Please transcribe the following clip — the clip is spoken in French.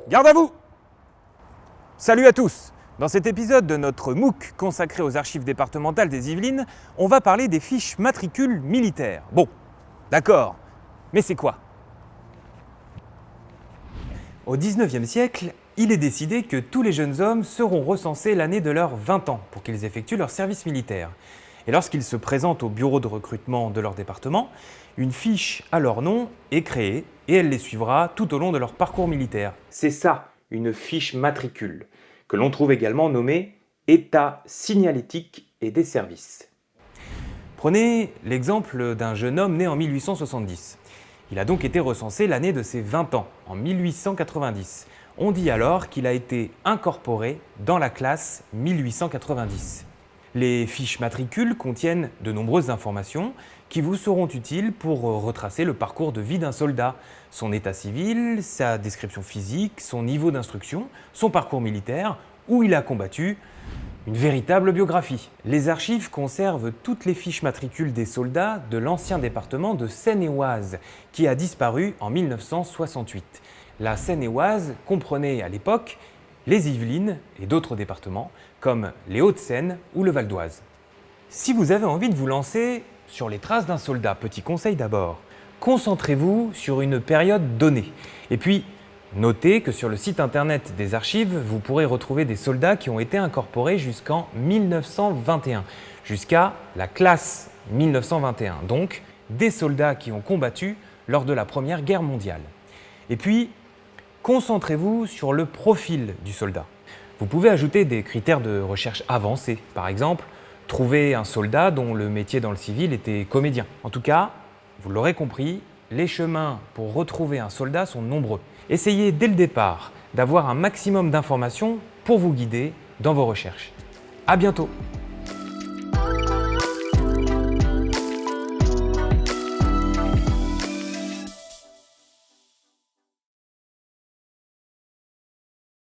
Garde à vous! Salut à tous! Dans cet épisode de notre MOOC consacré aux archives départementales des Yvelines, on va parler des fiches matricules militaires. Bon, d'accord, mais c'est quoi? Au XIXe siècle, il est décidé que tous les jeunes hommes seront recensés l'année de leurs 20 ans pour qu'ils effectuent leur service militaire. Et lorsqu'ils se présentent au bureau de recrutement de leur département, une fiche à leur nom est créée et elle les suivra tout au long de leur parcours militaire. C'est ça, une fiche matricule, que l'on trouve également nommée état signalétique et des services. Prenez l'exemple d'un jeune homme né en 1870. Il a donc été recensé l'année de ses 20 ans, en 1890. On dit alors qu'il a été incorporé dans la classe 1890. Les fiches matricules contiennent de nombreuses informations qui vous seront utiles pour retracer le parcours de vie d'un soldat, son état civil, sa description physique, son niveau d'instruction, son parcours militaire, où il a combattu, une véritable biographie. Les archives conservent toutes les fiches matricules des soldats de l'ancien département de Seine-et-Oise, qui a disparu en 1968. La Seine-et-Oise comprenait à l'époque les Yvelines et d'autres départements, comme les Hauts-de-Seine ou le Val d'Oise. Si vous avez envie de vous lancer sur les traces d'un soldat, petit conseil d'abord, concentrez-vous sur une période donnée. Et puis, notez que sur le site internet des archives, vous pourrez retrouver des soldats qui ont été incorporés jusqu'en 1921, jusqu'à la classe 1921, donc des soldats qui ont combattu lors de la Première Guerre mondiale. Et puis, concentrez-vous sur le profil du soldat. Vous pouvez ajouter des critères de recherche avancés. Par exemple, trouver un soldat dont le métier dans le civil était comédien. En tout cas, vous l'aurez compris, les chemins pour retrouver un soldat sont nombreux. Essayez dès le départ d'avoir un maximum d'informations pour vous guider dans vos recherches. À bientôt!